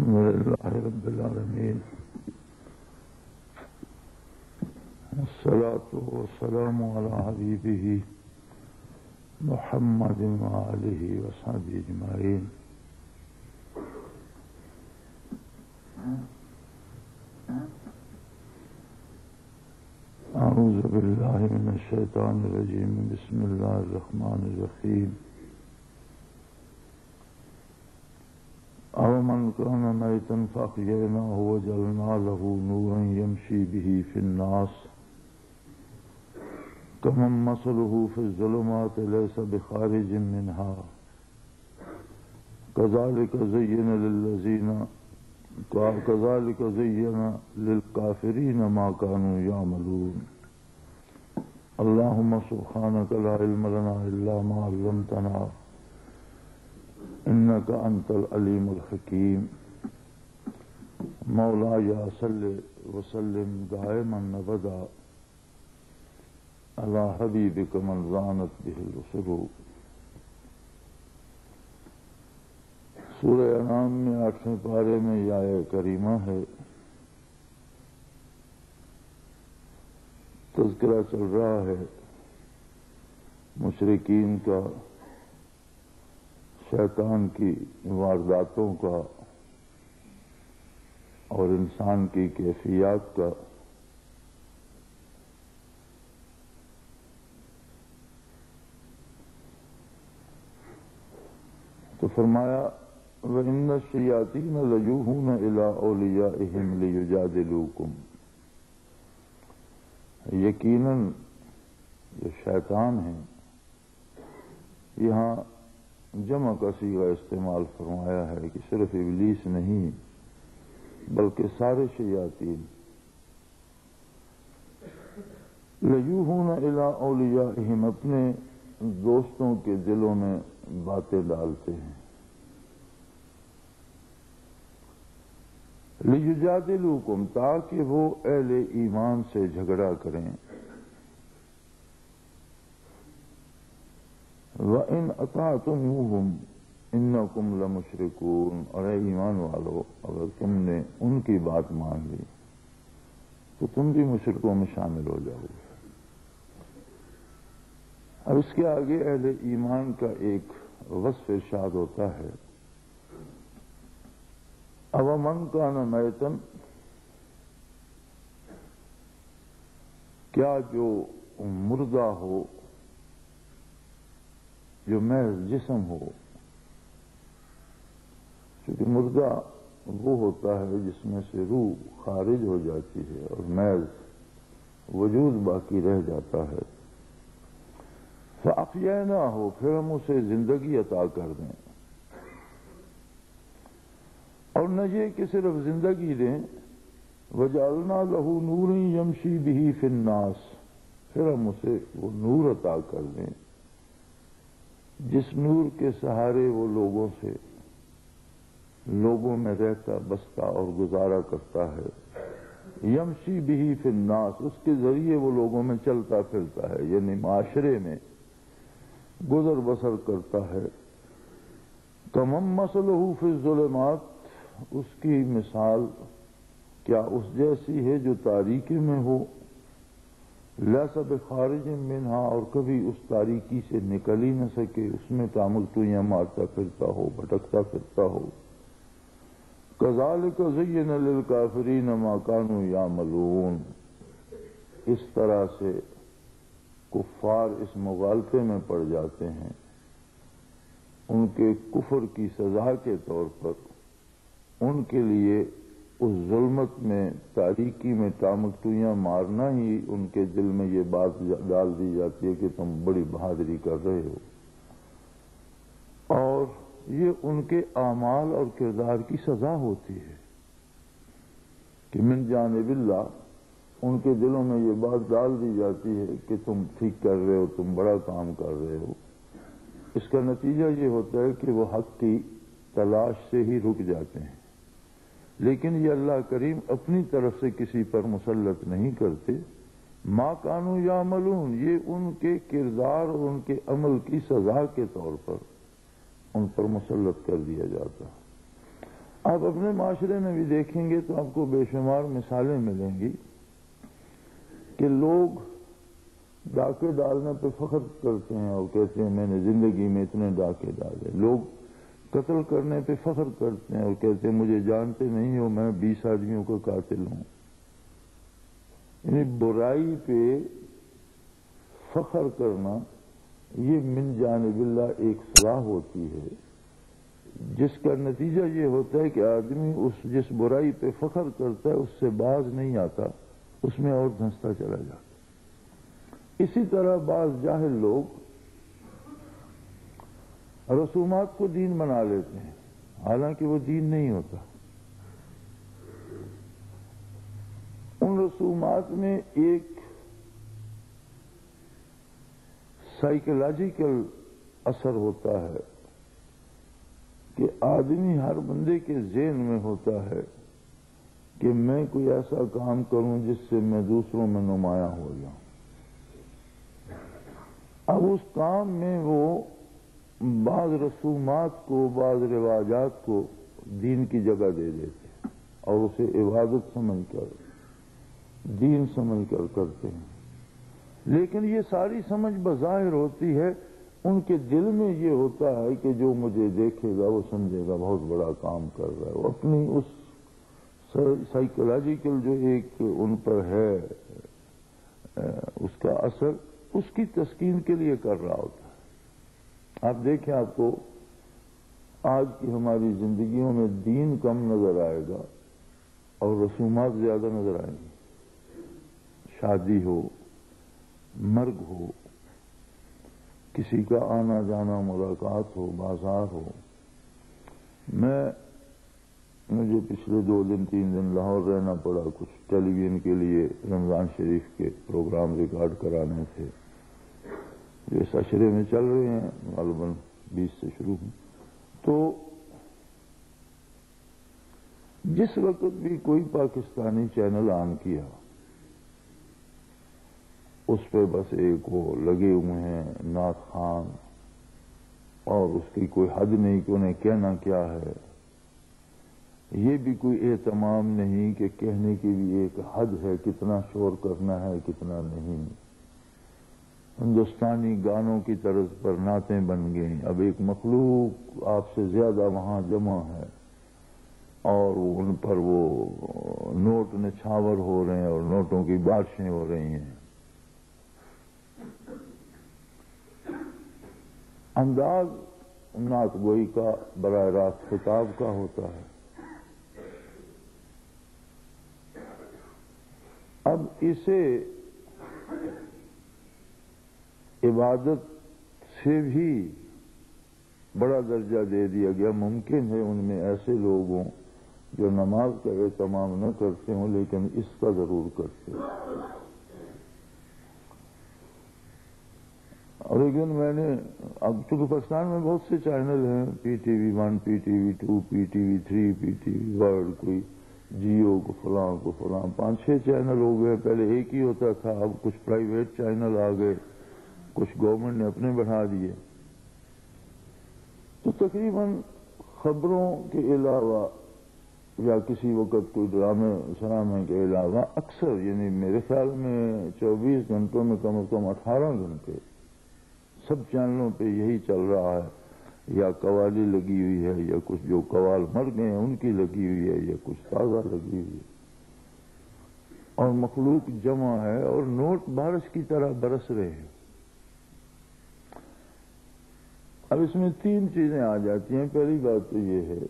الحمد لله رب العالمين والصلاة والسلام على حبيبه محمد وآله وصحبه أجمعين. أعوذ بالله من الشيطان الرجيم. بسم الله الرحمن الرحيم. أَوَمَنْ كَانَ مَيْتًا فَأَحْيَيْنَاهُ وَجَعَلْنَا لَهُ نُورًا يَمْشِي بِهِ فِي النَّاسِ كَمَنْ مَثَلُهُ فِي الظُّلُمَاتِ لَيْسَ بِخَارِجٍ مِنْهَا كَذَلِكَ زَيَّنَ لِلْكَافِرِينَ مَا كَانُوا يَعْمَلُونَ. اللهم سبحانك لا علم لنا إلا ما علمتنا إنك أنت العليم الحكيم. مولاي صل وسلم دائما أبدا على حبيبك من زانت به الرسل. سورہ انعام میں 8ویں پارے میں یہ آیہ کریمہ ہے. تذکرہ چل رہا ہے مشرکین کا، شیطان کی وارداتوں کا اور انسان کی کیفیات کا. تو فرمایا وَإِنَّ الشَّيَاطِينَ لَيُوحُونَ إِلَىٰ أَوْلِيَائِهِمْ لِيُجَادِلُوكُمْ. یقیناً جو شیطان ہیں، یہاں جمع کا صیغہ استعمال فرمایا ہے کہ صرف ابلیس نہیں بلکہ سارے شیاطین لیوحون الی اولیائہم، اپنے دوستوں کے دلوں میں باتیں ڈالتے ہیں. لیجادلوکم، تاکہ وہ اہل ایمان سے جھگڑا کریں. وَإِنْ أَطَعْتُمُوهُمْ إِنَّكُمْ لَمُشْرِكُونَ، اور اے ایمان والو اگر تم نے ان کی بات مان لی تو تم بھی مشرکوں میں شامل ہو جاؤ گے. اب اس کے آگے اہل ایمان کا ایک وصف ارشاد ہوتا ہے. أَوَمَنْ كَانَ مَيْتًا، کیا جو مردہ ہو، جو محض جسم ہو. کیونکہ مردہ وہ ہوتا ہے جس میں سے روح خارج ہو جاتی ہے اور محض وجود باقی رہ جاتا ہے. فَأَحْيَيْنَاهُ، پھر ہم اسے زندگی عطا کر دیں. اور نہ یہ کہ صرف زندگی دیں، وَجَعَلْنَا لَهُ نُورًا يَمْشِي بِهِ فِي النَّاسِ، پھر ہم اسے وہ نور عطا کر دیں جس نور کے سہارے وہ لوگوں میں رہتا بستا اور گزارا کرتا ہے. یمشی بہ فی الناس، اس کے ذریعے وہ لوگوں میں چلتا پھرتا ہے، یعنی معاشرے میں گزر بسر کرتا ہے. کمم مثلہ فی الظلمات، اس کی مثال کیا اس جیسی ہے جو تاریکی میں ہو. لیس بخارج منہا، اور کبھی اس تاریکی سے نکل ہی نہ سکے، اس میں ٹاملٹویاں مارتا پھرتا ہو، بھٹکتا پھرتا ہو. کذالک زین للکافرین ما کانوا یعملون، اس طرح سے کفار اس مغالطے میں پڑ جاتے ہیں، ان کے کفر کی سزا کے طور پر ان کے لیے اس ظلمت میں، تاریکی میں ٹامکٹویاں مارنا ہی ان کے دل میں یہ بات ڈال دی جاتی ہے کہ تم بڑی بہادری کر رہے ہو. اور یہ ان کے اعمال اور کردار کی سزا ہوتی ہے کہ من جانب اللہ ان کے دلوں میں یہ بات ڈال دی جاتی ہے کہ تم ٹھیک کر رہے ہو، تم بڑا کام کر رہے ہو. اس کا نتیجہ یہ ہوتا ہے کہ وہ حق کی تلاش سے ہی رک جاتے ہیں. لیکن یہ اللہ کریم اپنی طرف سے کسی پر مسلط نہیں کرتے. ما کانوا یعملون، یہ ان کے کردار اور ان کے عمل کی سزا کے طور پر ان پر مسلط کر دیا جاتا. آپ اپنے معاشرے میں بھی دیکھیں گے تو آپ کو بے شمار مثالیں ملیں گی کہ لوگ ڈاکے ڈالنے پہ فخر کرتے ہیں اور کہتے ہیں میں نے زندگی میں اتنے ڈاکے ڈالے. لوگ قتل کرنے پہ فخر کرتے ہیں اور کہتے ہیں مجھے جانتے نہیں ہو میں 20 آدمیوں کا قاتل ہوں. یعنی برائی پہ فخر کرنا یہ من جانب اللہ ایک صلاح ہوتی ہے جس کا نتیجہ یہ ہوتا ہے کہ آدمی جس برائی پہ فخر کرتا ہے اس سے باز نہیں آتا, اس میں اور دھنستا چلا جاتا. اسی طرح بعض جاہل لوگ رسومات کو دین بنا لیتے ہیں حالانکہ وہ دین نہیں ہوتا. ان رسومات میں ایک سائیکولوجیکل اثر ہوتا ہے کہ آدمی ہر بندے کے ذہن میں ہوتا ہے کہ میں کوئی ایسا کام کروں جس سے میں دوسروں میں نمایاں ہو جاؤں. اب اس کام میں وہ بعض رسومات کو بعض رواجات کو دین کی جگہ دے دیتے ہیں اور اسے عبادت سمجھ کر دین سمجھ کر کرتے ہیں. لیکن یہ ساری سمجھ بظاہر ہوتی ہے, ان کے دل میں یہ ہوتا ہے کہ جو مجھے دیکھے گا وہ سمجھے گا بہت بڑا کام کر رہا ہے. وہ اپنی اس سائیکولوجیکل جو ایک ان پر ہے اس کا اثر اس کی تسکین کے لیے کر رہا ہوتا ہے. آپ دیکھیں آپ کو آج کی ہماری زندگیوں میں دین کم نظر آئے گا اور رسومات زیادہ نظر آئیں گی. شادی ہو, مرگ ہو, کسی کا آنا جانا, ملاقات ہو, بازار ہو. مجھے پچھلے 2-3 دن لاہور رہنا پڑا, کچھ ٹیلی ویژن کے لیے رمضان شریف کے پروگرام ریکارڈ کرانے تھے جو اس عشرے میں چل رہے ہیں, غالباً 20 سے شروع ہیں. تو جس وقت بھی کوئی پاکستانی چینل آن کیا اس پہ بس ایک وہ لگے ہوئے ہیں نعت خان, اور اس کی کوئی حد نہیں کہ انہیں کہنا کیا ہے. یہ بھی کوئی اہتمام نہیں کہ کہنے کی بھی ایک حد ہے, کتنا شور کرنا ہے کتنا نہیں. ہندوستانی گانوں کی طرز پر نعتیں بن گئیں. اب ایک مخلوق آپ سے زیادہ وہاں جمع ہے اور ان پر وہ نوٹ نچھاور ہو رہے ہیں اور نوٹوں کی بارشیں ہو رہی ہیں. انداز نعت گوئی کا براہ راست خطاب کا ہوتا ہے. اب اسے عبادت سے بھی بڑا درجہ دے دیا گیا. ممکن ہے ان میں ایسے لوگ ہوں جو نماز کا اہتمام نہ کرتے ہوں لیکن اس کا ضرور کرتے ہیں. لیکن میں نے اب چونکہ پاکستان میں بہت سے چینل ہیں, P T V 1, P T V 2, P T V 3, P T V world, کوئی جیو کو فلاں 5-6 چینل ہو گئے. پہلے ایک ہی ہوتا تھا, اب کچھ پرائیویٹ چینل آ گئے, کچھ گورنمنٹ نے اپنے بڑھا دیے. تو تقریباً خبروں کے علاوہ یا کسی وقت کوئی ڈرامے شرامے کے علاوہ اکثر, یعنی میرے خیال میں 24 گھنٹوں میں کم از کم 18 گھنٹے سب چینلوں پہ یہی چل رہا ہے. یا قوالی لگی ہوئی ہے, یا کچھ جو قوال مر گئے ہیں ان کی لگی ہوئی ہے, یا کچھ تازہ لگی ہوئی ہے, اور مخلوق جمع ہے اور نوٹ بارش کی طرح برس رہے ہیں. اب اس میں 3 چیزیں آ جاتی ہیں. پہلی بات تو یہ ہے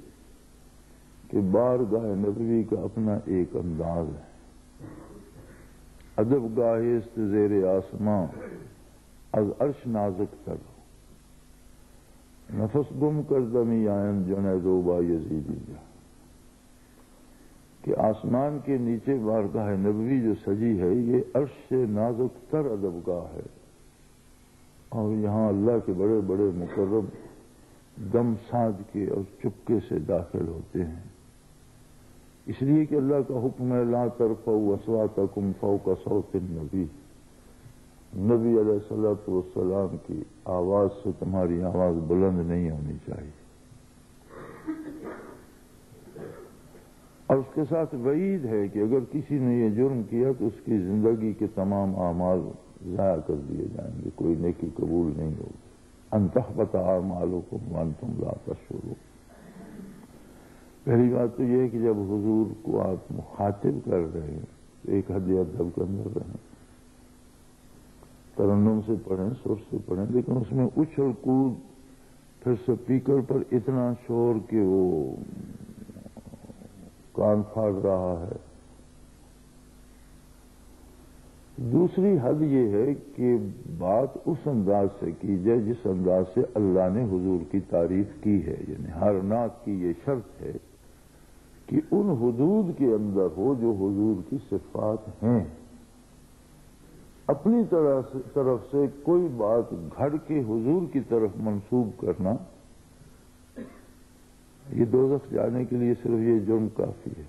کہ بارگاہ نبوی کا اپنا ایک انداز ہے. ادب گاہست زیر آسماں از عرش نازک تر, نفس گم کر دمی آئن جنید و با یزیدی جا. کہ آسمان کے نیچے بارگاہ نبوی جو سجی ہے یہ عرش سے نازک تر ادب گاہ ہے, اور یہاں اللہ کے بڑے بڑے مقرب دم ساز کے اور چپکے سے داخل ہوتے ہیں. اس لیے کہ اللہ کا حکم ہے لا ترفعوا اصواتکم فوق صوت النبی. نبی علیہ الصلوۃ والسلام کی آواز سے تمہاری آواز بلند نہیں ہونی چاہیے. اور اس کے ساتھ وعید ہے کہ اگر کسی نے یہ جرم کیا تو اس کی زندگی کے تمام اعمال ضائع کر دیے جائیں گے، کوئی نیکی قبول نہیں ہوگی۔ ان تحبط اعمالکم وانتم لا تشعرون۔ پہلی بات تو یہ ہے کہ جب حضور کو آپ مخاطب کر رہے ہیں تو ایک حد ادب کے اندر رہیں، ترنم سے پڑھیں، سر سے پڑھیں، لیکن اس میں اچھل کود، پھر سپیکر پر اتنا شور کہ وہ کان پھاڑ رہا ہے۔ دوسری حد یہ ہے کہ بات اس انداز سے کی جائے جس انداز سے اللہ نے حضور کی تعریف کی ہے، یعنی ہر نعت کی یہ شرط ہے کہ ان حدود کے اندر ہو جو حضور کی صفات ہیں۔ اپنی طرف سے کوئی بات گھڑ کے حضور کی طرف منسوب کرنا، یہ دوزخ جانے کے لیے صرف یہ جرم کافی ہے۔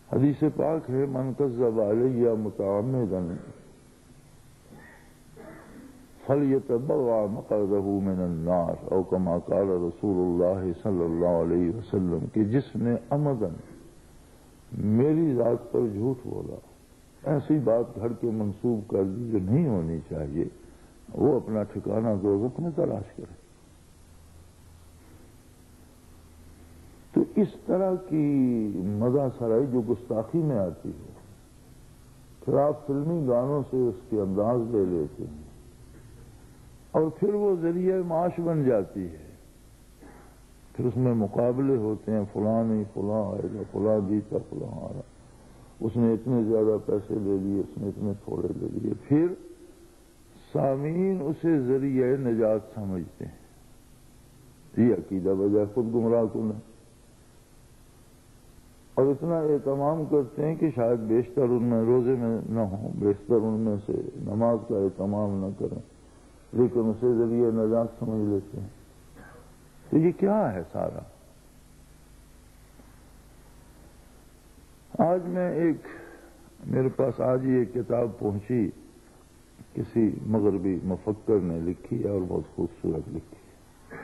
حدیث پاک ہے من کذب علی متعمدا فلیتبوأ مقعدہ من النار او کما قال رسول اللہ صلی اللہ علیہ وسلم، کہ جس نے عمدن میری ذات پر جھوٹ بولا، ایسی بات گھڑ کے منسوب کر دی جو نہیں ہونی چاہیے، وہ اپنا ٹھکانہ دوزخ میں تلاش کرے۔ تو اس طرح کی مزہ سرائی جو گستاخی میں آتی ہے، پھر آپ فلمی گانوں سے اس کے انداز لے لیتے ہیں اور پھر وہ ذریعہ معاش بن جاتی ہے۔ پھر اس میں مقابلے ہوتے ہیں، فلاں نہیں فلاں آئے گا، فلاں جیتا فلاں آ رہا، اس نے اتنے زیادہ پیسے لے لیے، اس نے اتنے تھوڑے لے لیے۔ پھر سامعین اسے ذریعہ نجات سمجھتے ہیں۔ یہ عقیدہ بجائے خود گمراہ کن ہے، اور اتنا اہتمام کرتے ہیں کہ شاید بیشتر ان میں روزے میں نہ ہوں، بیشتر ان میں سے نماز کا اہتمام نہ کریں، لیکن اسے ذریعہ نجات سمجھ لیتے ہیں۔ تو یہ کیا ہے سارا؟ آج میرے پاس آج ہی ایک کتاب پہنچی، کسی مغربی مفکر نے لکھی ہے اور بہت خوبصورت لکھی ہے۔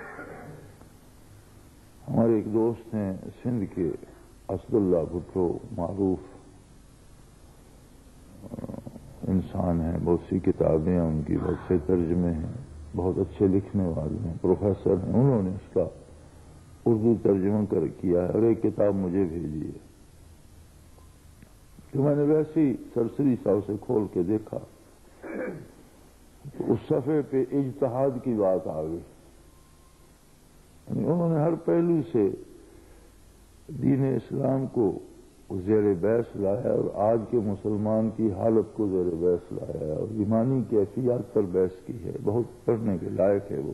ہمارے ایک دوست ہیں سندھ کے، اسد اللہ بھٹو، معروف انسان ہیں، بہت سی کتابیں ہیں ان کی، بہت سے ترجمے ہیں، بہت اچھے لکھنے والے ہیں، پروفیسر ہیں۔ انہوں نے اس کا اردو ترجمہ کیا ہے اور ایک کتاب مجھے بھیجی ہے، تو میں نے ویسے ہی سرسری سا اسے کھول کے دیکھا تو اس صفحے پہ اجتہاد کی بات آ گئی۔ یعنی انہوں نے ہر پہلو سے دین اسلام کو زیر بحث لایا اور آج کے مسلمان کی حالت کو زیر بحث لایا ہے اور ایمانی کیفیات پر بحث کی ہے۔ بہت پڑھنے کے لائق ہے وہ۔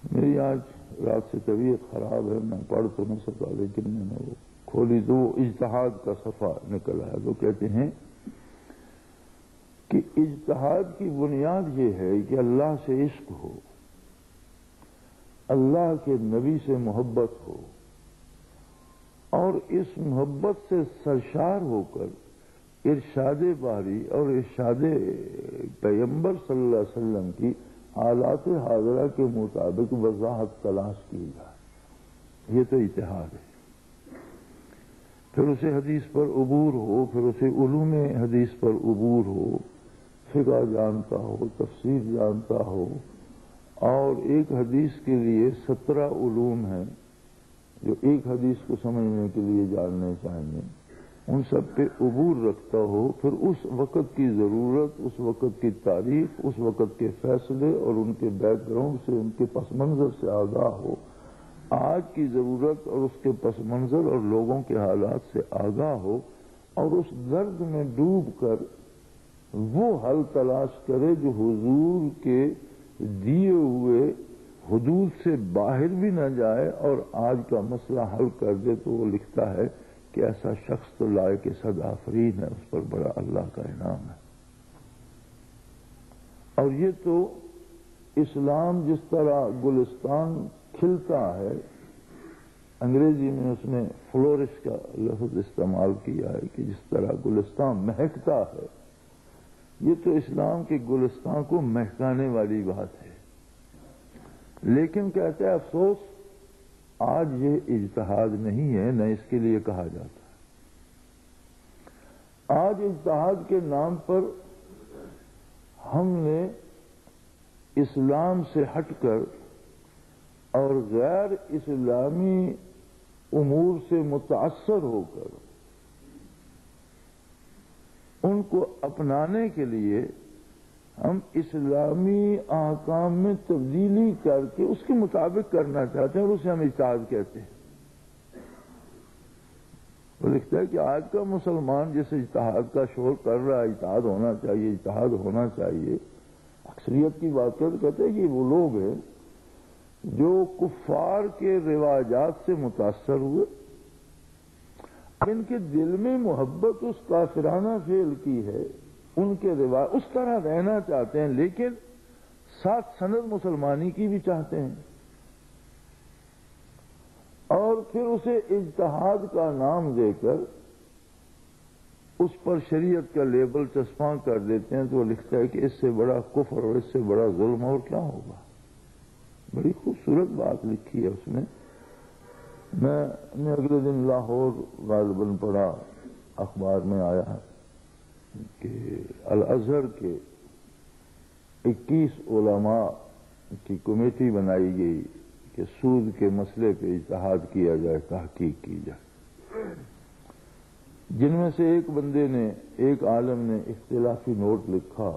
میری آج رات سے طبیعت خراب ہے، میں پڑھ تو نہیں سکا، لیکن میں نے وہ کھولی تو اجتہاد کا صفحہ نکل آیا۔ تو کہتے ہیں کہ اجتہاد کی بنیاد یہ ہے کہ اللہ سے عشق ہو، اللہ کے نبی سے محبت ہو، اور اس محبت سے سرشار ہو کر ارشاد باری اور ارشاد پیغمبر صلی اللہ علیہ وسلم کی حالات حاضرہ کے مطابق وضاحت تلاش کی جائے۔ یہ تو اتحاد ہے۔ پھر اسے حدیث پر عبور ہو، پھر اسے علوم حدیث پر عبور ہو، فقہ جانتا ہو، تفسیر جانتا ہو، اور ایک حدیث کے لیے 17 علوم ہیں جو ایک حدیث کو سمجھنے کے لیے جاننے چاہیے، ان سب پہ عبور رکھتا ہو، پھر اس وقت کی ضرورت، اس وقت کی تاریخ، اس وقت کے فیصلے اور ان کے بیک گراؤنڈ سے، ان کے پس منظر سے آگاہ ہو، آج کی ضرورت اور اس کے پس منظر اور لوگوں کے حالات سے آگاہ ہو، اور اس درد میں ڈوب کر وہ حل تلاش کرے جو حضور کے دیے ہوئے حدود سے باہر بھی نہ جائے اور آج کا مسئلہ حل کر دے۔ تو وہ لکھتا ہے کہ ایسا شخص تو لائق صد آفرین ہے، اس پر بڑا اللہ کا انعام ہے۔ اور یہ تو اسلام جس طرح گلستان کھلتا ہے، انگریزی میں اس نے فلورش کا لفظ استعمال کیا ہے کہ جس طرح گلستان مہکتا ہے، یہ تو اسلام کے گلستان کو مہکانے والی بات ہے۔ لیکن کہتے ہیں افسوس آج یہ اجتہاد نہیں ہے، نہ اس کے لیے کہا جاتا ہے۔ آج اجتہاد کے نام پر ہم نے اسلام سے ہٹ کر اور غیر اسلامی امور سے متاثر ہو کر ان کو اپنانے کے لیے ہم اسلامی احکام میں تبدیلی کر کے اس کے مطابق کرنا چاہتے ہیں، اور اسے ہم اجتہاد کہتے ہیں۔ وہ لکھتا ہے کہ آج کا مسلمان جس اجتہاد کا شور کر رہا ہے، اجتہاد ہونا چاہیے، اجتہاد ہونا چاہیے، اکثریت کی بات کہتے ہیں کہ وہ لوگ ہیں جو کفار کے رواجات سے متاثر ہوئے، ان کے دل میں محبت اس کافرانہ فعل کی ہے، ان کے رواج اس طرح رہنا چاہتے ہیں، لیکن ساتھ سند مسلمانی کی بھی چاہتے ہیں، اور پھر اسے اجتہاد کا نام دے کر اس پر شریعت کا لیبل چسپاں کر دیتے ہیں۔ تو وہ لکھتا ہے کہ اس سے بڑا کفر اور اس سے بڑا ظلم اور کیا ہوگا۔ بڑی خوبصورت بات لکھی ہے اس نے۔ میں نے اگلے دن لاہور غالباً پڑھا، اخبار میں آیا کہ الازہر کے 21 علماء کی کمیٹی بنائی گئی کہ سود کے مسئلے پہ اجتہاد کیا جائے، تحقیق کی جائے، جن میں سے ایک عالم نے اختلافی نوٹ لکھا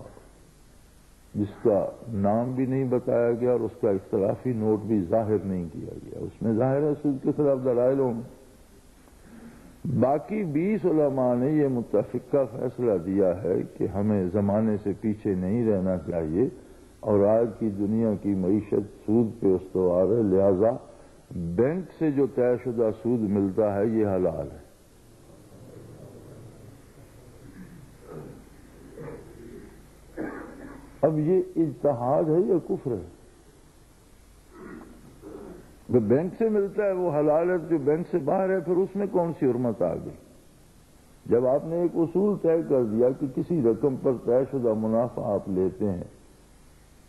جس کا نام بھی نہیں بتایا گیا اور اس کا اختلافی نوٹ بھی ظاہر نہیں کیا گیا۔ اس میں ظاہر ہے سود کے خلاف دلائل ہوں۔ باقی 20 علماء نے یہ متفقہ فیصلہ دیا ہے کہ ہمیں زمانے سے پیچھے نہیں رہنا چاہیے، اور آج کی دنیا کی معیشت سود پہ استوار ہے، لہذا بینک سے جو طے شدہ سود ملتا ہے یہ حلال ہے۔ اب یہ اجتہاد ہے یا کفر ہے؟ جو بینک سے ملتا ہے وہ حلال ہے، جو بینک سے باہر ہے پھر اس میں کون سی حرمت آ گئی؟ جب آپ نے ایک اصول طے کر دیا کہ کسی رقم پر طے شدہ منافع آپ لیتے ہیں،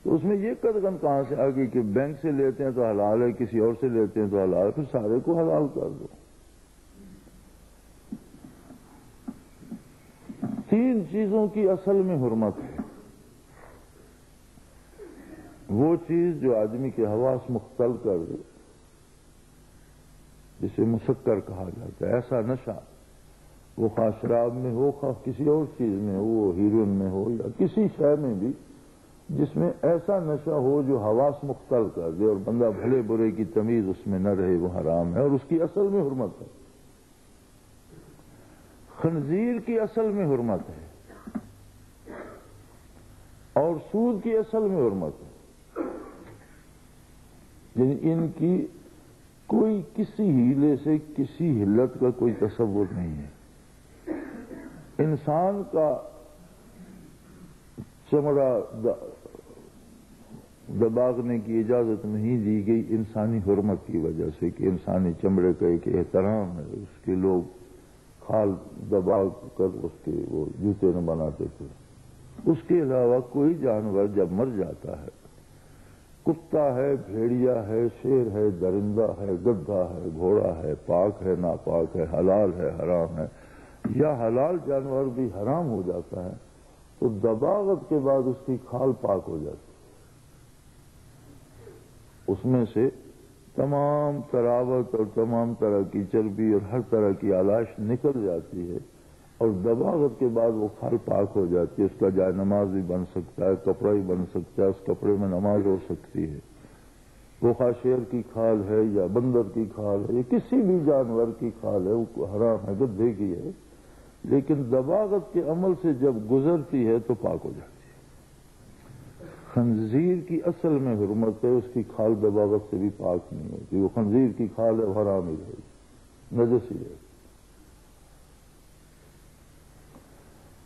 تو اس میں یہ قدغن کہاں سے آ گئی کہ بینک سے لیتے ہیں تو حلال ہے، کسی اور سے لیتے ہیں تو حلال ہے؟ پھر سارے کو حلال کر دو۔ 3 چیزوں کی اصل میں حرمت ہے۔ وہ چیز جو آدمی کے حواس مختل کر دے، جسے مسکر کہا جاتا ہے، ایسا نشہ، وہ خواہ شراب میں ہو، خواہ کسی اور چیز میں ہو، وہ ہیروئن میں ہو یا کسی شے میں بھی، جس میں ایسا نشہ ہو جو حواس مختل کر دے اور بندہ بھلے برے کی تمیز اس میں نہ رہے، وہ حرام ہے، اور اس کی اصل میں حرمت ہے۔ خنزیر کی اصل میں حرمت ہے، اور سود کی اصل میں حرمت ہے، یعنی ان کی کوئی کسی ہیلے سے کسی حلت کا کوئی تصور نہیں ہے۔ انسان کا چمڑا دباغنے کی اجازت نہیں دی گئی انسانی حرمت کی وجہ سے کہ انسانی چمڑے کا ایک احترام ہے، اس کے لوگ کھال دبا کر اس کے وہ جوتے نہ بناتے تھے۔ اس کے علاوہ کوئی جانور جب مر جاتا ہے، کتا ہے، بھیڑیا ہے، شیر ہے، درندہ ہے، گدھا ہے، گھوڑا ہے، پاک ہے، ناپاک ہے، حلال ہے، حرام ہے، یا حلال جانور بھی حرام ہو جاتا ہے، تو دباغت کے بعد اس کی کھال پاک ہو جاتی ہے۔ اس میں سے تمام تراوت اور تمام طرح کی چربی اور ہر طرح کی آلائش نکل جاتی ہے، اور دباغت کے بعد وہ کھال پاک ہو جاتی ہے۔ اس کا جائے نماز بھی بن سکتا ہے، کپڑا بھی بن سکتا ہے، اس کپڑے میں نماز ہو سکتی ہے۔ وہ خواہ شیر کی کھال ہے یا بندر کی کھال ہے یا کسی بھی جانور کی کھال ہے، وہ حرام ہے، گدھے کی ہے، لیکن دباغت کے عمل سے جب گزرتی ہے تو پاک ہو جاتی ہے۔ خنزیر کی اصل میں حرمت ہے، اس کی کھال دباغت سے بھی پاک نہیں ہوتی، وہ خنزیر کی کھال ہے، حرام ہی رہے گی، نجس ہی رہے گی۔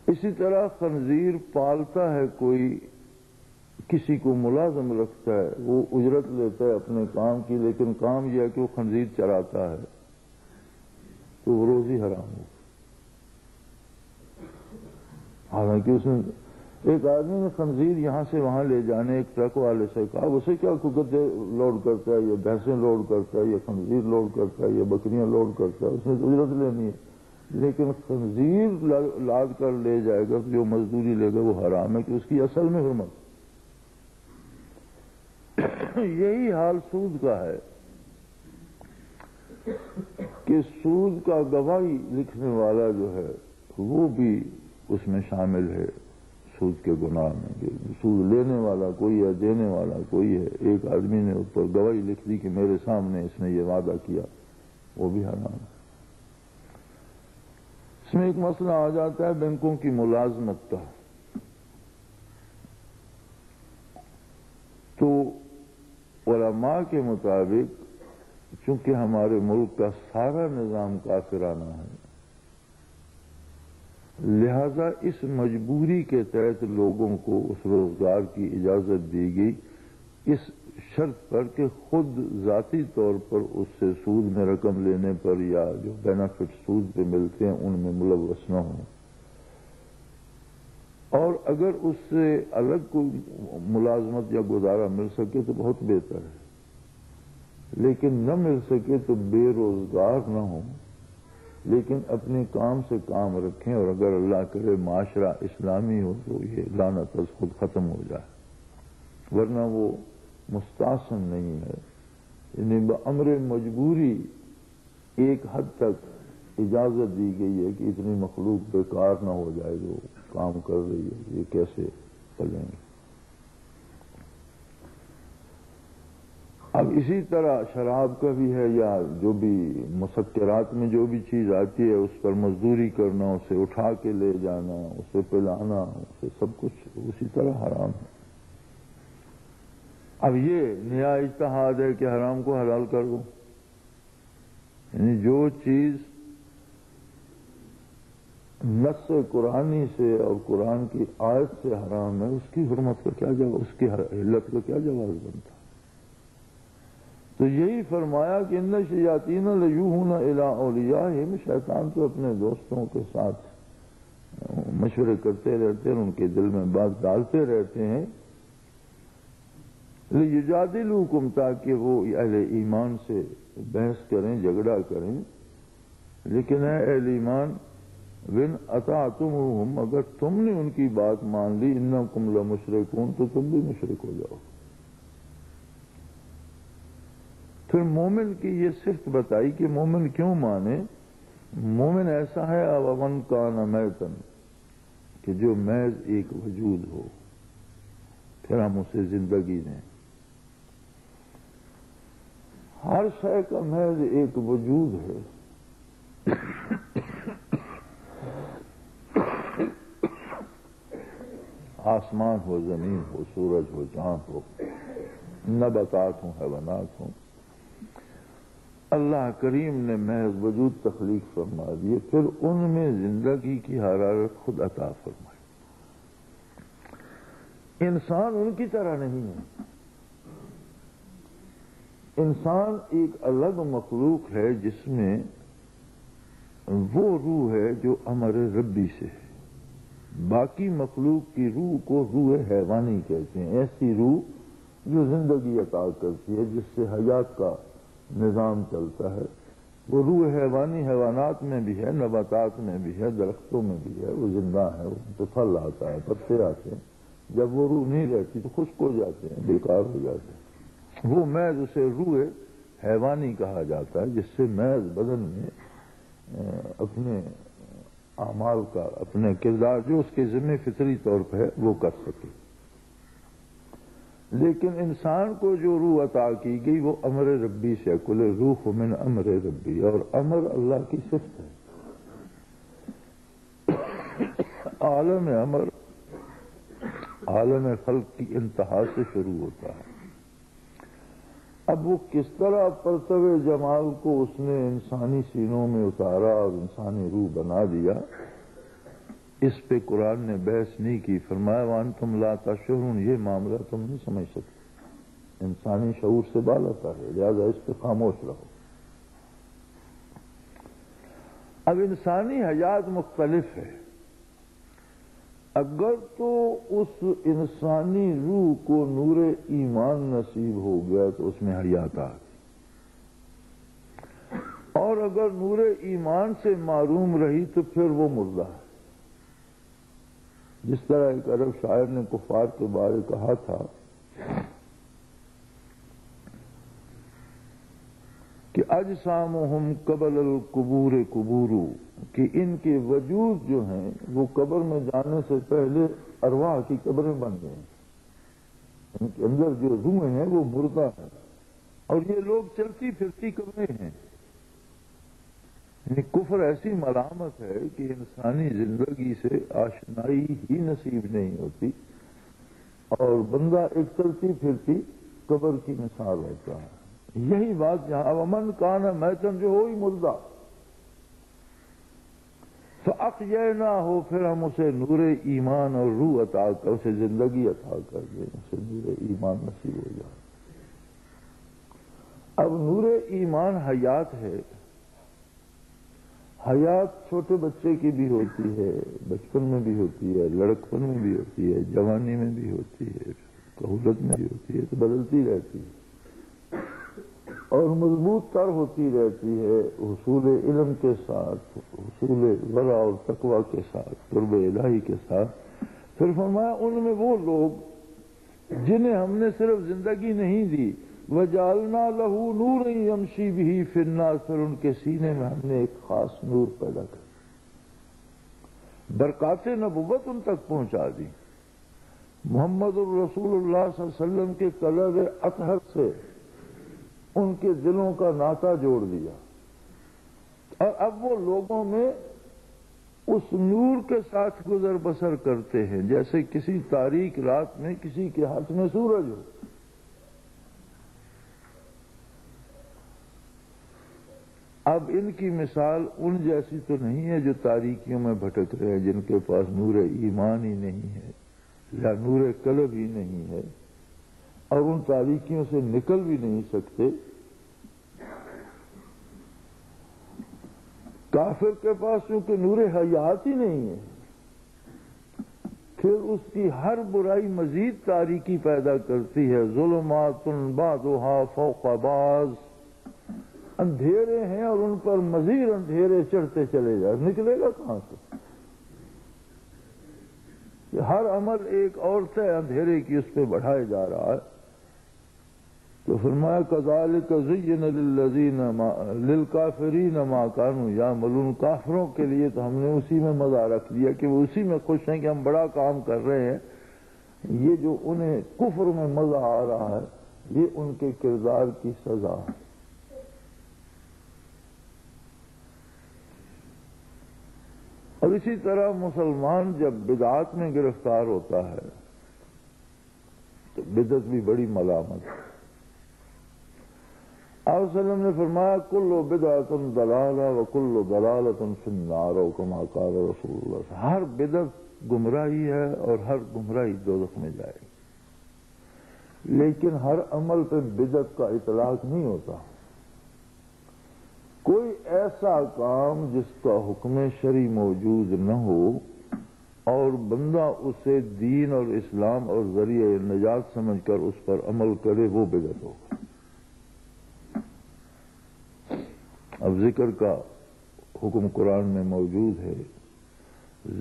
اسی طرح خنزیر پالتا ہے کوئی، کسی کو ملازم رکھتا ہے، وہ اجرت لیتا ہے اپنے کام کی، لیکن کام یہ ہے کہ وہ خنزیر چراتا ہے، تو وہ روزی حرام ہوگی۔ حالانکہ اس نے ایک آدمی نے خنزیر یہاں سے وہاں لے جانے ایک ٹرک والے سے کہا، اسے کیا گدے لوڈ کرتا ہے، یہ بھینسیں لوڈ کرتا ہے، یہ خنزیر لوڈ کرتا ہے، یہ بکریاں لوڈ کرتا ہے، اس نے تو اجرت لینی ہے، لیکن خنزیر لاد کر لے جائے گا جو مزدوری لے گا وہ حرام ہے کہ اس کی اصل میں حرمت۔ یہی حال سود کا ہے کہ سود کا گواہی لکھنے والا جو ہے وہ بھی اس میں شامل ہے سود کے گناہ میں۔ سود لینے والا کوئی ہے، دینے والا کوئی ہے، ایک آدمی نے اس پر گواہی لکھ دی کہ میرے سامنے اس نے یہ وعدہ کیا، وہ بھی حرام ہے۔ اس میں ایک مسئلہ آ جاتا ہے بینکوں کی ملازمت کا۔ تو علماء کے مطابق چونکہ ہمارے ملک کا سارا نظام کافرانہ ہے، لہذا اس مجبوری کے تحت لوگوں کو اس روزگار کی اجازت دی گئی، اس شرط پر کہ خود ذاتی طور پر اس سے سود میں رقم لینے پر یا جو بینیفٹ سود پہ ملتے ہیں ان میں ملوث نہ ہوں، اور اگر اس سے الگ کوئی ملازمت یا گزارا مل سکے تو بہت بہتر ہے، لیکن نہ مل سکے تو بے روزگار نہ ہوں، لیکن اپنے کام سے کام رکھیں، اور اگر اللہ کرے معاشرہ اسلامی ہو تو یہ لعنت از خود ختم ہو جائے، ورنہ وہ مستحسن نہیں ہے۔ یعنی بامر مجبوری ایک حد تک اجازت دی گئی ہے کہ اتنی مخلوق بیکار نہ ہو جائے جو کام کر رہی ہے، یہ کیسے چلیں گے۔ اب اسی طرح شراب کا بھی ہے، یا جو بھی مسکرات میں جو بھی چیز آتی ہے اس پر مزدوری کرنا، اسے اٹھا کے لے جانا، اسے پلانا، اسے سب کچھ اسی طرح حرام ہے۔ اب یہ نیا اجتہاد ہے کہ حرام کو حلال کر دو، یعنی جو چیز نص قرآنی سے اور قرآن کی آیت سے حرام ہے اس کی حرمت کا کیا جواز، اس کی علت کا کیا جواز بنتا؟ تو یہی فرمایا کہ ان الشیاطین لیوحون الی اولیاءہم، شیطان تو اپنے دوستوں کے ساتھ مشورے کرتے رہتے ہیں، ان کے دل میں بات ڈالتے رہتے ہیں، لیجادلوکم، تاکہ وہ اہل ایمان سے بحث کریں، جھگڑا کریں۔ لیکن اے اہل ایمان، وَإِنْ أَطَعْتُمُوهُمْ، اگر تم نے ان کی بات مان لی، إِنَّكُمْ لَمُشْرِكُونَ، تو تم بھی مشرک ہو جاؤ۔ پھر مومن کی یہ صفت بتائی کہ مومن کیوں مانے۔ مومن ایسا ہے وَمَنْ كَانَ مَيْتًا، کہ جو محض ایک وجود ہو، پھر ہم اسے زندگی دیں۔ ہر شے کا محض ایک وجود ہے، آسمان ہو، زمین ہو، سورج ہو، چاند ہو، نباتات ہوں، حیوانات ہوں، اللہ کریم نے محض وجود تخلیق فرما دیے، پھر ان میں زندگی کی حرارت خود عطا فرمائی۔ انسان ان کی طرح نہیں ہے، انسان ایک الگ مخلوق ہے جس میں وہ روح ہے جو امر ربی سے ہے۔ باقی مخلوق کی روح کو روح حیوانی کہتے ہیں، ایسی روح جو زندگی عطا کرتی ہے، جس سے حیات کا نظام چلتا ہے، وہ روح حیوانی حیوانات میں بھی ہے، نباتات میں بھی ہے، درختوں میں بھی ہے، وہ زندہ ہے، ان پہ پھل آتا ہے، پتے آتے ہیں، جب وہ روح نہیں رہتی تو خشک ہو جاتے ہیں، بیکار ہو جاتے ہیں۔ وہ محض اسے روح حیوانی کہا جاتا ہے، جس سے محض بدن میں اپنے اعمال کا، اپنے کردار جو اس کے ذمہ فطری طور پہ ہے وہ کر سکے۔ لیکن انسان کو جو روح عطا کی گئی وہ امر ربی سے، کل روح من امر ربی، اور امر اللہ کی صفت ہے۔ عالم امر عالم خلق کی انتہا سے شروع ہوتا ہے۔ اب وہ کس طرح پرتو جمال کو اس نے انسانی سینوں میں اتارا اور انسانی روح بنا دیا، اس پہ قرآن نے بحث نہیں کی۔ فرمایا وَأَنْتُمْ لَا تَشْعُرُونَ، یہ معاملہ تم نہیں سمجھ سکتے، انسانی شعور سے بالاتر ہے، لہذا اس پہ خاموش رہو۔ اب انسانی حیات مختلف ہے۔ اگر تو اس انسانی روح کو نور ایمان نصیب ہو گیا تو اس میں حیات آ گئی، اور اگر نور ایمان سے معروم رہی تو پھر وہ مردہ ہے۔ جس طرح ایک عرب شاعر نے کفار کے بارے کہا تھا کہ اجسامہم قبل القبور قبور، کہ ان کے وجود جو ہیں وہ قبر میں جانے سے پہلے ارواح کی قبریں بن گئے ہیں، ان کے اندر جو روحیں ہیں وہ مردہ ہیں، اور یہ لوگ چلتی پھرتی قبریں ہیں۔ یعنی کفر ایسی ملامت ہے کہ انسانی زندگی سے آشنائی ہی نصیب نہیں ہوتی، اور بندہ ایک چلتی پھرتی قبر کی مثال ہوتا ہے۔ یہی بات یہاں ومن کان میتن جو ہو ہی مردہ، فاحییناہ، پھر ہم اسے نور ایمان اور روح عطا کر اسے زندگی عطا کر دیں، اسے نور ایمان نصیب ہو جائے۔ اب نور ایمان حیات ہے، حیات چھوٹے بچے کی بھی ہوتی ہے، بچپن میں بھی ہوتی ہے، لڑکپن میں بھی ہوتی ہے، جوانی میں بھی ہوتی ہے، کہولت میں بھی ہوتی ہے، تو بدلتی رہتی ہے اور مضبوط تر ہوتی رہتی ہے حصول علم کے ساتھ، حصول ورع اور تقوی کے ساتھ، قرب الہی کے ساتھ۔ پھر فرمایا ان میں وہ لوگ جنہیں ہم نے صرف زندگی نہیں دی، وَجَعَلْنَا لَهُ نُورًا يَمْشِي بِهِ فِي النَّاسِ، پھر ان کے سینے میں ہم نے ایک خاص نور پیدا کر برکات نبوت ان تک پہنچا دی، محمد الرسول اللہ صلی اللہ علیہ وسلم کے قلب اطہر سے ان کے دلوں کا ناطہ جوڑ دیا، اور اب وہ لوگوں میں اس نور کے ساتھ گزر بسر کرتے ہیں جیسے کسی تاریک رات میں کسی کے ہاتھ میں سورج ہو۔ اب ان کی مثال ان جیسی تو نہیں ہے جو تاریکیوں میں بھٹک رہے ہیں، جن کے پاس نور ایمان ہی نہیں ہے یا نور قلب ہی نہیں ہے، اور ان تاریکیوں سے نکل بھی نہیں سکتے۔ کافر کے پاس چونکہ نور حیات ہی نہیں ہے، پھر اس کی ہر برائی مزید تاریکی پیدا کرتی ہے، ظلمات بعضها فوق بعض، اندھیرے ہیں اور ان پر مزید اندھیرے چڑھتے چلے جائیں، نکلے گا کہاں سے؟ ہر عمل ایک اور سے اندھیرے کی اس پہ بڑھائے جا رہا ہے۔ تو فرمایا کذالک زین للذین للکافرین ما کانوا یعملون، کافروں کے لیے تو ہم نے اسی میں مزہ رکھ دیا کہ وہ اسی میں خوش ہیں کہ ہم بڑا کام کر رہے ہیں، یہ جو انہیں کفر میں مزہ آ رہا ہے یہ ان کے کردار کی سزا ہے۔ اور اسی طرح مسلمان جب بدعات میں گرفتار ہوتا ہے تو بدعت بھی بڑی ملامت ہے۔ آپ صلی اللہ علیہ وسلم نے فرمایا کل بدعۃ ضلالہ وکل ضلالۃ فی النار، او کما قال رسول اللہ، ہر بدعت گمراہی ہے اور ہر گمراہی دوزخ میں جائے گی، لیکن ہر عمل پہ بدعت کا اطلاق نہیں ہوتا۔ کوئی ایسا کام جس کا حکم شرعی موجود نہ ہو اور بندہ اسے دین اور اسلام اور ذریعہ نجات سمجھ کر اس پر عمل کرے، وہ بدعت ہوگا۔ اب ذکر کا حکم قرآن میں موجود ہے،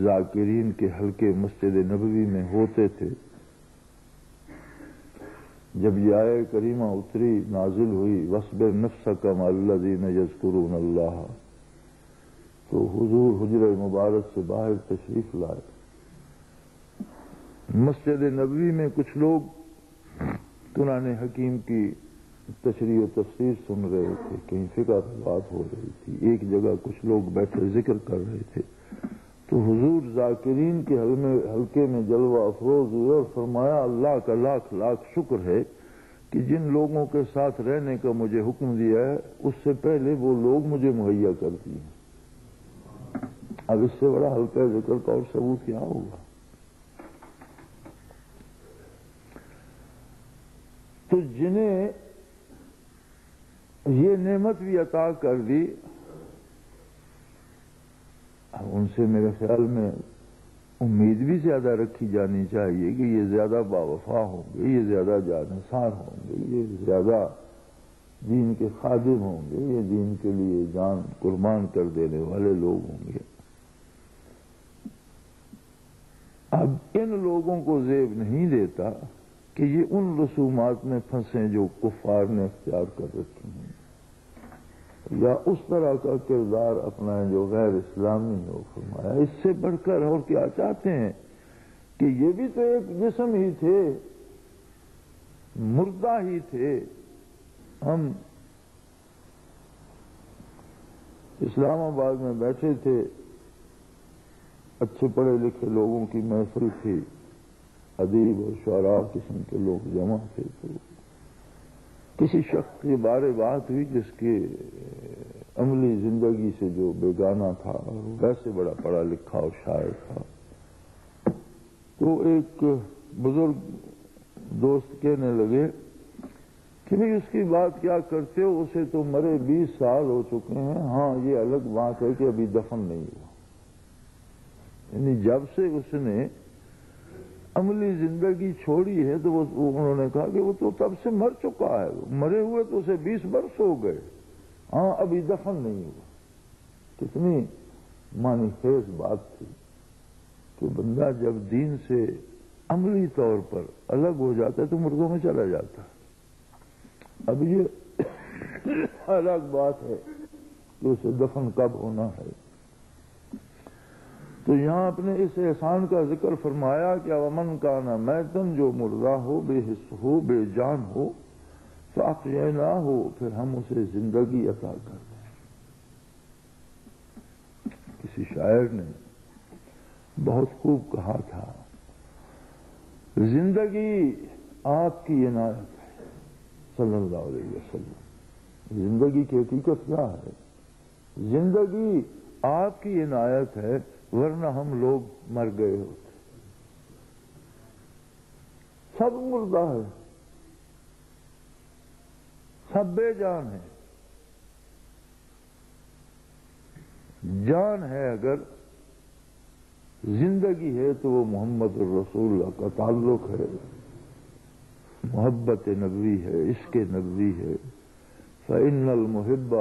ذاکرین کے حلقے مسجد نبوی میں ہوتے تھے۔ جب یہ آیہ کریمہ اتری نازل ہوئی وَاصْبِرْ نَفْسَكَ مَعَ الَّذِينَ يَذْكُرُونَ اللَّهَ، تو حضور حجرہ مبارک سے باہر تشریف لائے۔ مسجد نبوی میں کچھ لوگ قرآن حکیم کی تشریح و تفسیر سن رہے تھے، کہیں فقہ کی بات ہو رہی تھی، ایک جگہ کچھ لوگ بیٹھے ذکر کر رہے تھے، تو حضور ذاکرین کے حلقے میں جلوہ افروز ہوئے اور فرمایا اللہ کا لاکھ لاکھ شکر ہے کہ جن لوگوں کے ساتھ رہنے کا مجھے حکم دیا ہے اس سے پہلے وہ لوگ مجھے مہیا کرتی ہیں۔ اب اس سے بڑا حلقہ ذکر کا اور ثبوت کیا ہوگا؟ تو جنہیں یہ نعمت بھی عطا کر دی، اب ان سے میرے خیال میں امید بھی زیادہ رکھی جانی چاہیے کہ یہ زیادہ باوفا ہوں گے، یہ زیادہ جانثار ہوں گے، یہ زیادہ دین کے خادم ہوں گے، یہ دین کے لیے جان قربان کر دینے والے لوگ ہوں گے۔ اب ان لوگوں کو زیب نہیں دیتا کہ یہ ان رسومات میں پھنسیں جو کفار نے اختیار کر رکھی ہیں، یا اس طرح کا کردار اپنائیں جو غیر اسلامی ہو۔ فرمایا اس سے بڑھ کر اور کیا چاہتے ہیں کہ یہ بھی تو ایک جسم ہی تھے، مردہ ہی تھے۔ ہم اسلام آباد میں بیٹھے تھے، اچھے پڑھے لکھے لوگوں کی محفل تھی، ادیب اور شعراء قسم کے لوگ جمع تھے، تو کسی شخص کے بارے بات ہوئی جس کے عملی زندگی سے جو بیگانہ تھا، اور ویسے بڑا پڑھا لکھا اور شاعر تھا۔ تو ایک بزرگ دوست کہنے لگے کہ بھئی اس کی بات کیا کرتے ہو، اسے تو مرے 20 سال ہو چکے ہیں، ہاں یہ الگ بات ہے کہ ابھی دفن نہیں ہوا۔ یعنی جب سے اس نے عملی زندگی چھوڑی ہے تو انہوں نے کہا کہ وہ تو تب سے مر چکا ہے، مرے ہوئے تو اسے 20 برس ہو گئے، ہاں ابھی دفن نہیں ہوا۔ کتنی معنی خیز بات تھی کہ بندہ جب دین سے عملی طور پر الگ ہو جاتا ہے تو مردوں میں چلا جاتا ہے۔ اب یہ الگ بات ہے کہ اسے دفن کب ہونا ہے۔ تو یہاں اپنے اس احسان کا ذکر فرمایا کہ ومن کان میتن، جو مردہ ہو، بے حس ہو، بے جان ہو، فاحییناہ ہو، پھر ہم اسے زندگی عطا کر دیں۔ کسی شاعر نے بہت خوب کہا تھا، زندگی آپ کی عنایت ہے صلی اللہ علیہ وسلم۔ زندگی کی حقیقت کیا ہے؟ زندگی آپ کی عنایت ہے، ورنہ ہم لوگ مر گئے ہوتے۔ سب مردہ ہے، سب بے جان ہے۔ جان ہے اگر، زندگی ہے تو وہ محمد الرسول اللہ کا تعلق ہے، محبت نبوی ہے، عشق نبوی ہے۔ فَإِنَّ الْمُحِبَّ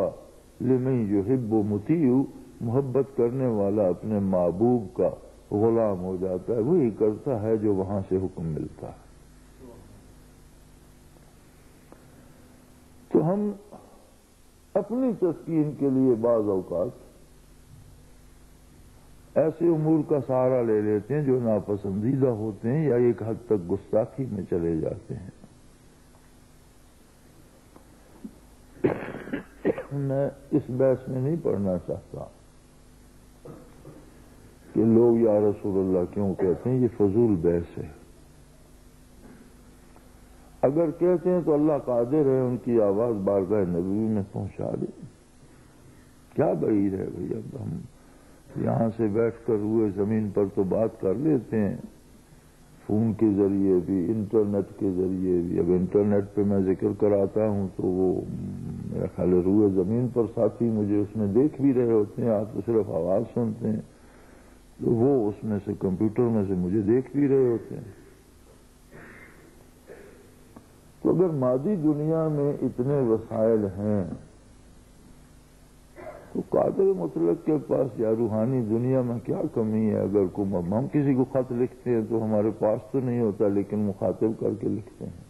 لِمَن يُحِبُّ مُطِيعُ، محبت کرنے والا اپنے محبوب کا غلام ہو جاتا ہے، وہی کرتا ہے جو وہاں سے حکم ملتا ہے۔ تو ہم اپنی تسکین کے لیے بعض اوقات ایسے امور کا سہارا لے لیتے ہیں جو ناپسندیدہ ہوتے ہیں یا ایک حد تک گستاخی میں چلے جاتے ہیں۔ میں اس بحث میں نہیں پڑھنا چاہتا کہ لوگ یا رسول اللہ کیوں کہتے ہیں، یہ فضول بحث ہے۔ اگر کہتے ہیں تو اللہ قادر ہے ان کی آواز بارگاہ نبوی میں پہنچا دے۔ کیا بعید ہے بھئی، اب ہم یہاں سے بیٹھ کر ہوئے زمین پر تو بات کر لیتے ہیں، فون کے ذریعے بھی، انٹرنیٹ کے ذریعے بھی۔ اب انٹرنیٹ پہ میں ذکر کراتا ہوں تو وہ میرا خیال ہے روئے زمین پر ساتھی مجھے اس میں دیکھ بھی رہے ہوتے ہیں، آپ تو صرف آواز سنتے ہیں، تو وہ اس میں سے کمپیوٹر میں سے مجھے دیکھ بھی رہے ہوتے ہیں۔ تو اگر مادی دنیا میں اتنے وسائل ہیں تو قادر مطلق کے پاس یا روحانی دنیا میں کیا کمی ہے؟ اگر ہم کسی کو خط لکھتے ہیں تو ہمارے پاس تو نہیں ہوتا، لیکن مخاطب کر کے لکھتے ہیں۔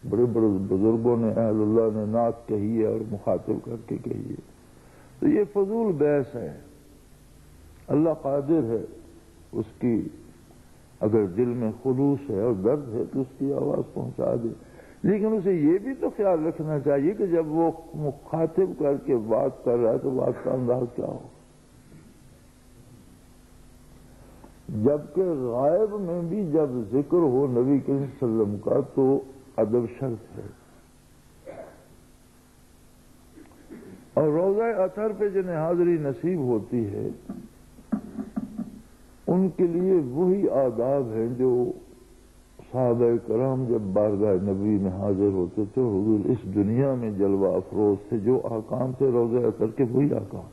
بڑے بڑے بزرگوں نے، اہل اللہ نے نعت کہی ہے اور مخاطب کر کے کہی ہے۔ تو یہ فضول بحث ہے۔ اللہ قادر ہے، اس کی اگر دل میں خلوص ہے اور درد ہے تو اس کی آواز پہنچا دے، لیکن اسے یہ بھی تو خیال رکھنا چاہیے کہ جب وہ مخاطب کر کے بات کر رہا ہے تو بات کا انداز کیا ہو۔ جبکہ غائب میں بھی جب ذکر ہو نبی کریم صلی اللہ علیہ وسلم کا تو ادب شرط ہے۔ اور روضہ اطہر پہ جنہیں حاضری نصیب ہوتی ہے ان کے لیے وہی آداب ہیں جو صحابہ کرام جب بارگاہ نبی میں حاضر ہوتے تھے، حضور اس دنیا میں جلوہ افروز تھے، جو احکام تھے روضہ اطہر کے وہی احکام۔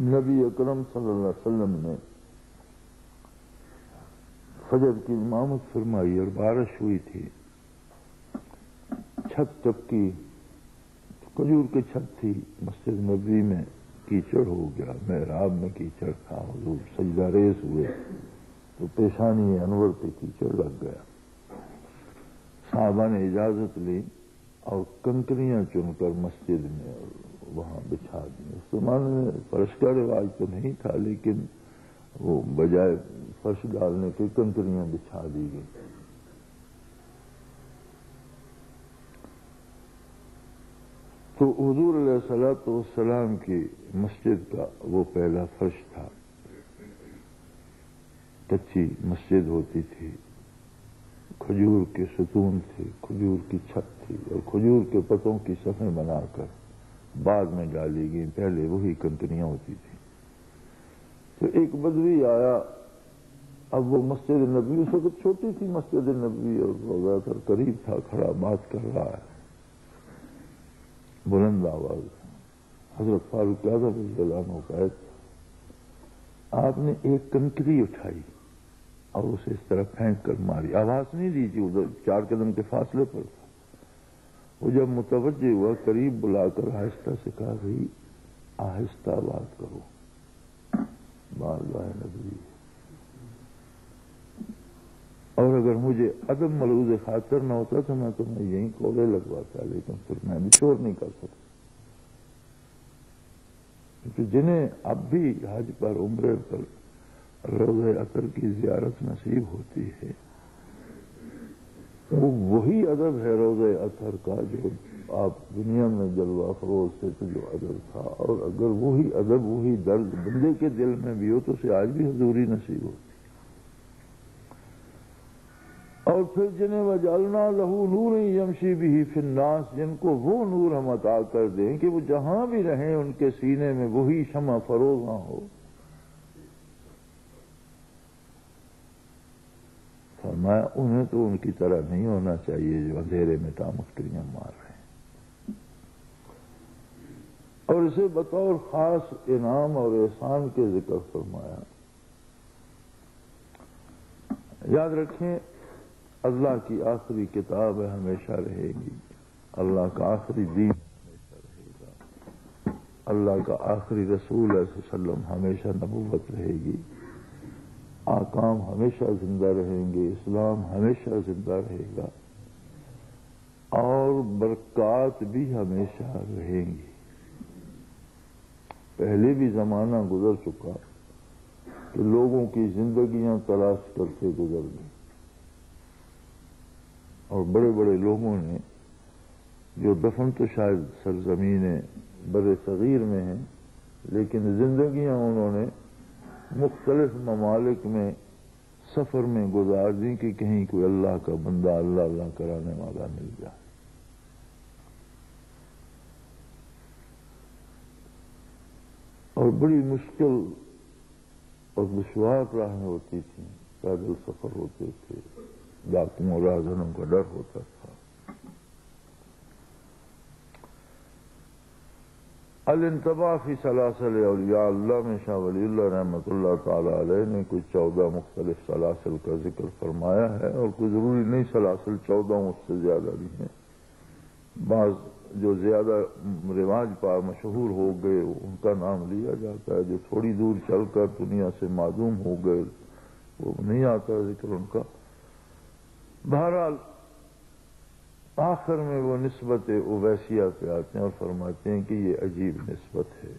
نبی اکرم صلی اللہ علیہ وسلم نے فجر کی امامت فرمائی اور بارش ہوئی تھی، چھت ٹپکی، کھجور کی چھت تھی، مسجد نبوی میں کیچڑ ہو گیا، محراب میں کیچڑ تھا، حضور سجدہ ریز ہوئے تو پیشانی انور پہ کیچڑ لگ گیا۔ صحابہ نے اجازت لی اور کنکریاں چن کر مسجد میں اور وہاں بچھا دی۔ اس زمانے میں فرش کا رواج تو نہیں تھا، لیکن وہ بجائے فرش ڈالنے کے کنکریاں بچھا دی گئی۔ تو حضور علیہ الصلوۃ والسلام کی مسجد کا وہ پہلا فرش تھا، کچی مسجد ہوتی تھی، کھجور کے ستون تھے، کھجور کی چھت تھی اور کھجور کے پتوں کی صفیں بنا کر بعد میں ڈالی گئی، پہلے وہی کنکریاں ہوتی تھیں۔ تو ایک بدوی آیا، اب وہ مسجد نبوی اس وقت چھوٹی تھی مسجد نبوی اور روضہ تر قریب تھا، کھڑا بات کر رہا ہے، بلند آواز، حضرت فاروق اعظم رضی اللہ عنہ قائد تھا۔ آپ نے ایک کنکری اٹھائی اور اسے اس طرح پھینک کر ماری، آواز نہیں دی تھی، ادھر 4 قدم کے فاصلے پر تھا۔ وہ جب متوجہ ہوا، قریب بلا کر آہستہ سے کہا، بھائی آہستہ بات کرو، بارگاہ نبوی، اور اگر مجھے ادب ملحوظ خاطر نہ ہوتا تو میں تمہیں یہیں کوڑے لگواتا، لیکن پھر میں بھی شور نہیں کر سکتا، کیونکہ جنہیں اب بھی حج پر عمرے پر روضہ اطہر کی زیارت نصیب ہوتی ہے، وہ وہی ادب ہے روضہ اطہر کا جو آپ دنیا میں جلوہ افروز سے تو جو ادب تھا، اور اگر وہی ادب وہی درد بندے کے دل میں بھی ہو تو اسے آج بھی حضوری نصیب ہوتی۔ اور پھر جنہیں وجعلنا لہو نور یمشی بہ فی الناس، جن کو وہ نور ہم عطا کر دیں کہ وہ جہاں بھی رہیں ان کے سینے میں وہی شمع فروزاں ہو۔ فرمایا انہیں تو ان کی طرح نہیں ہونا چاہیے جو اندھیرے میں تامکریاں مار رہے ہیں، اور اسے بطور خاص انعام اور احسان کے ذکر فرمایا۔ یاد رکھیں، اللہ کی آخری کتاب ہے، ہمیشہ رہے گی، اللہ کا آخری دین ہمیشہ رہے گا، اللہ کا آخری رسول صلی اللہ علیہ وسلم ہمیشہ نبوت رہے گی، آکام ہمیشہ زندہ رہیں گے، اسلام ہمیشہ زندہ رہے گا، اور برکات بھی ہمیشہ رہیں گی۔ پہلے بھی زمانہ گزر چکا کہ لوگوں کی زندگیاں تلاش کرتے گزر گئی، اور بڑے بڑے لوگوں نے جو دفن تو شاید سرزمین بر صغیر میں ہیں، لیکن زندگیاں انہوں نے مختلف ممالک میں سفر میں گزار دی کہ کہیں کوئی اللہ کا بندہ اللہ اللہ کرانے والا مل جائے۔ اور بڑی مشکل اور دشوار راہیں ہوتی تھیں، پیدل سفر ہوتے تھے، ڈاکوؤں اور راہزنوں کا ڈر ہوتا تھا۔ الانتباہ فی سلاسل اولیاء اللہ میں شاہ ولی اللہ رحمۃ اللہ تعالی علیہ نے کچھ 14 مختلف سلاسل کا ذکر فرمایا ہے، اور کوئی ضروری نہیں سلاسل 14 اس سے زیادہ بھی ہیں، بعض جو زیادہ رواج پا مشہور ہو گئے ان کا نام لیا جاتا ہے، جو تھوڑی دور چل کر دنیا سے معدوم ہو گئے وہ نہیں آتا ذکر ان کا۔ بہرحال آخر میں وہ نسبت اویسیہ پہ آتے ہیں اور فرماتے ہیں کہ یہ عجیب نسبت ہے،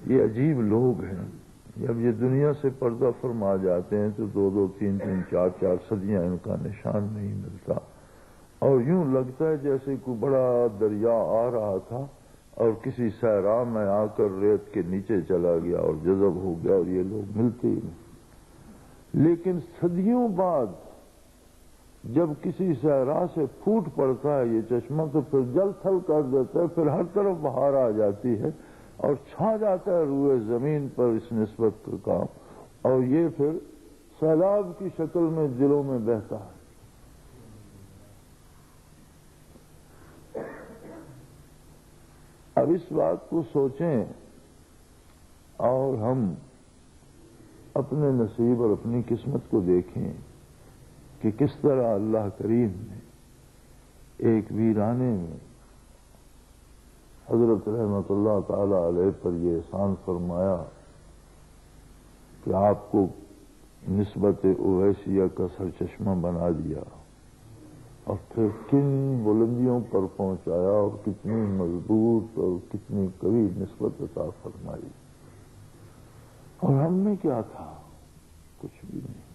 یہ عجیب لوگ ہیں، جب یہ دنیا سے پردہ فرما جاتے ہیں تو 2-2 3-3 4-4 صدیاں ان کا نشان نہیں ملتا، اور یوں لگتا ہے جیسے کوئی بڑا دریا آ رہا تھا اور کسی صحرا میں آ کر ریت کے نیچے چلا گیا اور جذب ہو گیا، اور یہ لوگ ملتے ہی نہیں۔ لیکن صدیوں بعد جب کسی صحرا سے پھوٹ پڑتا ہے یہ چشمہ تو پھر جل تھل کر دیتا ہے، پھر ہر طرف بہار آ جاتی ہے اور چھا جاتا ہے روئے زمین پر اس نسبت کا کام، اور یہ پھر سیلاب کی شکل میں دلوں میں بہتا ہے۔ اب اس بات کو سوچیں اور ہم اپنے نصیب اور اپنی قسمت کو دیکھیں کہ کس طرح اللہ کریم نے ایک ویرانے میں حضرت رحمت اللہ تعالی علیہ پر یہ احسان فرمایا کہ آپ کو نسبت اویسیہ کا سرچشمہ بنا دیا اور پھر کن بلندیوں پر پہنچایا اور کتنی مضبوط اور کتنی قوی نسبت عطا فرمائی. اور ہم نے کیا تھا؟ کچھ بھی نہیں.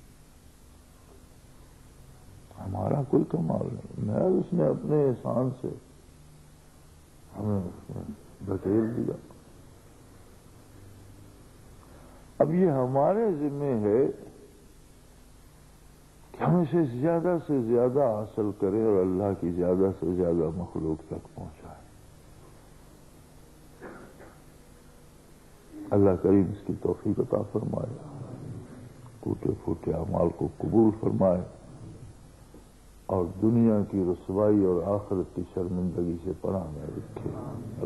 ہمارا کوئی کمال نہیں. محض اس نے اپنے احسان سے ہمیں دھکیل دیا. اب یہ ہمارے ذمہ ہے کہ ہم اسے زیادہ سے زیادہ حاصل کریں اور اللہ کی زیادہ سے زیادہ مخلوق تک پہنچائیں. اللہ کریم اس کی توفیق عطا فرمائے، ٹوٹے پھوٹے اعمال کو قبول فرمائے اور دنیا کی رسوائی اور آخرت کی شرمندگی سے پناہ میں رکھے.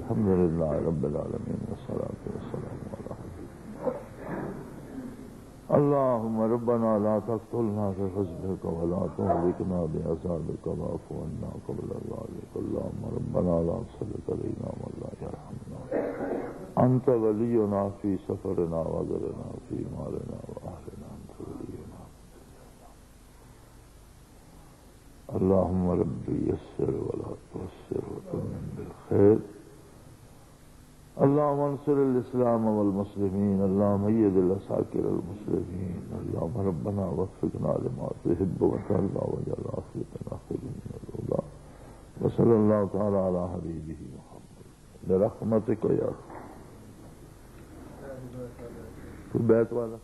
الحمدللہ رب العالمین والصلاۃ والسلام علی اللهم ربنا لا تقتلنا بغضبك ولا تهلكنا بعذابك واعف عنا قبل ذلك. اللهم ربنا لا تسلط علينا من لا يرحمنا. أنت ولينا في سفرنا وغرنا في مالنا وأهلنا. أنت ولينا. اللهم ربي يسر ولا تعسر وتمم بالخير. اللهم انصر الاسلام والمسلمين. اللهم ايد العساكر المسلمين. اللهم ربنا وفقنا لما تحب وترضى واجعل عاقبتنا خيرا من الاولى. وصلى الله تعالى على حبيبه محمد برحمتك يا رب. بیت والا